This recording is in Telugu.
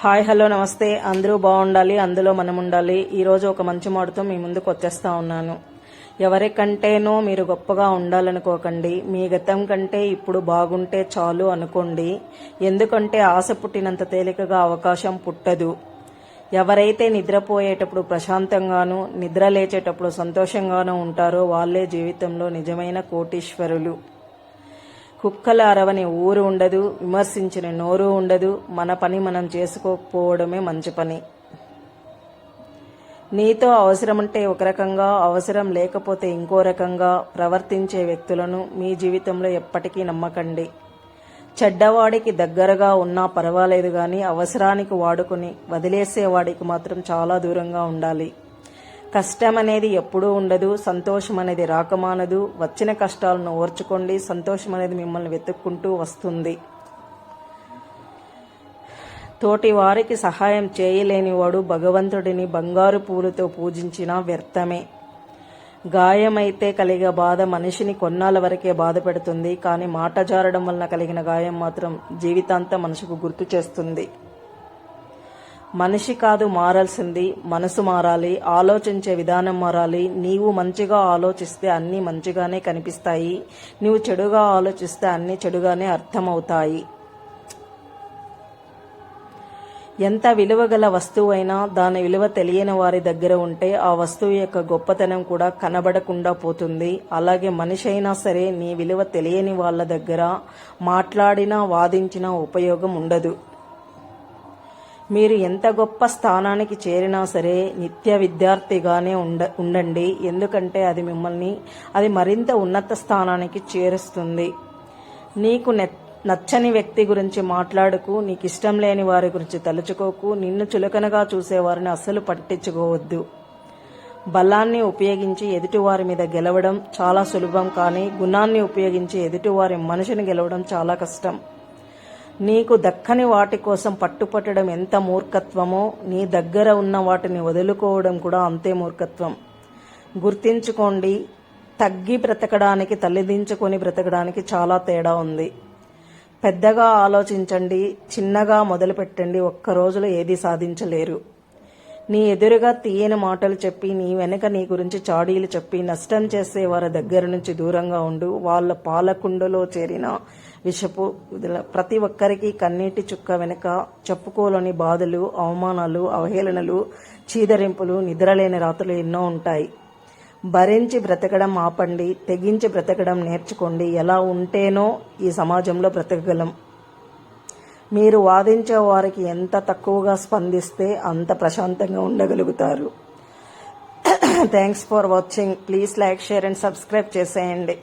హాయ్ హలో నమస్తే. అందరూ బాగుండాలి, అందులో మనం ఉండాలి. ఈరోజు ఒక మంచి మాటతో మీ ముందుకు వచ్చేస్తా ఉన్నాను. ఎవరికంటేనో మీరు గొప్పగా ఉండాలనుకోకండి. మీ గతం కంటే ఇప్పుడు బాగుంటే చాలు అనుకోండి. ఎందుకంటే ఆశ పుట్టినంత తేలికగా అవకాశం పుట్టదు. ఎవరైతే నిద్రపోయేటప్పుడు ప్రశాంతంగానూ నిద్ర లేచేటప్పుడు సంతోషంగానూ ఉంటారో వాళ్ళే జీవితంలో నిజమైన కోటీశ్వరులు. కుక్కల అరవని ఊరు ఉండదు, విమర్శించిన నోరు ఉండదు. మన పని మనం చేసుకోకపోవడమే మంచి పని. నీతో అవసరముంటే ఒక రకంగా, అవసరం లేకపోతే ఇంకో రకంగా ప్రవర్తించే వ్యక్తులను మీ జీవితంలో ఎప్పటికీ నమ్మకండి. చెడ్డవాడికి దగ్గరగా ఉన్నా పర్వాలేదు కానీ అవసరానికి వాడుకుని వదిలేసేవాడికి మాత్రం చాలా దూరంగా ఉండాలి. కష్టం అనేది ఎప్పుడూ ఉండదు, సంతోషం అనేది రాకమానదు. వచ్చిన కష్టాలను ఓర్చుకోండి, సంతోషం అనేది మిమ్మల్ని వెతుక్కుంటూ వస్తుంది. తోటి వారికి సహాయం చేయలేనివాడు భగవంతుడిని బంగారు పూలతో పూజించినా వ్యర్థమే. గాయమైతే కలిగే బాధ మనిషిని కొన్నాళ్ళ వరకే బాధ పెడుతుంది, కానీ మాట జారడం వలన కలిగిన గాయం మాత్రం జీవితాంతం మనసుకు గుర్తు చేస్తుంది. మనిషి కాదు మారాల్సింది, మనసు మారాలి, ఆలోచించే విధానం మారాలి. నీవు మంచిగా ఆలోచిస్తే అన్నీ మంచిగానే కనిపిస్తాయి, నీవు చెడుగా ఆలోచిస్తే అన్నీ చెడుగానే అర్థమవుతాయి. ఎంత విలువగల వస్తువైనా దాని విలువ తెలియని వారి దగ్గర ఉంటే ఆ వస్తువు యొక్క గొప్పతనం కూడా కనబడకుండా పోతుంది. అలాగే మనిషి అయినా సరే నీ విలువ తెలియని వాళ్ళ దగ్గర మాట్లాడినా వాదించినా ఉపయోగం ఉండదు. మీరు ఎంత గొప్ప స్థానానికి చేరినా సరే నిత్య విద్యార్థిగానే ఉండండి. ఎందుకంటే అది మరింత ఉన్నత స్థానానికి చేరుస్తుంది. నీకు నచ్చని వ్యక్తి గురించి మాట్లాడుకు, నీకు ఇష్టం లేని వారి గురించి తలుచుకోకు. నిన్ను చులకనగా చూసేవారిని అస్సలు పట్టించుకోవద్దు. బలాన్ని ఉపయోగించి ఎదుటివారి మీద గెలవడం చాలా సులభం, కానీ గుణాన్ని ఉపయోగించి ఎదుటివారి మనిషిని గెలవడం చాలా కష్టం. నీకు దక్కని వాటి కోసం పట్టుపట్టడం ఎంత మూర్ఖత్వమో, నీ దగ్గర ఉన్న వాటిని వదులుకోవడం కూడా అంతే మూర్ఖత్వం. గుర్తించుకోండి, తగ్గి బ్రతకడానికి తల్లిదించుకొని బ్రతకడానికి చాలా తేడా ఉంది. పెద్దగా ఆలోచించండి, చిన్నగా మొదలు పెట్టండి. ఒక్క రోజులో ఏది సాధించలేరు. నీ ఎదురుగా తీయని మాటలు చెప్పి నీ వెనక నీ గురించి చాడీలు చెప్పి నష్టం చేసే వారి దగ్గర నుంచి దూరంగా ఉండు. వాళ్ళ పాలకుండలో చేరిన విషపు ప్రతి ఒక్కరికి కన్నీటి చుక్క వెనుక చెప్పుకోలేని బాధలు, అవమానాలు, అవహేళనలు, చీదరింపులు, నిద్రలేని రాత్రులు ఎన్నో ఉంటాయి. భరించి బ్రతకడం ఆపండి, తెగించి బ్రతకడం నేర్చుకోండి. ఎలా ఉంటేనో ఈ సమాజంలో బ్రతకగలం. మీరు వాదించే వారికి ఎంత తక్కువగా స్పందిస్తే అంత ప్రశాంతంగా ఉండగలుగుతారు. Thanks for watching. Please like, share and subscribe చేసేయండి.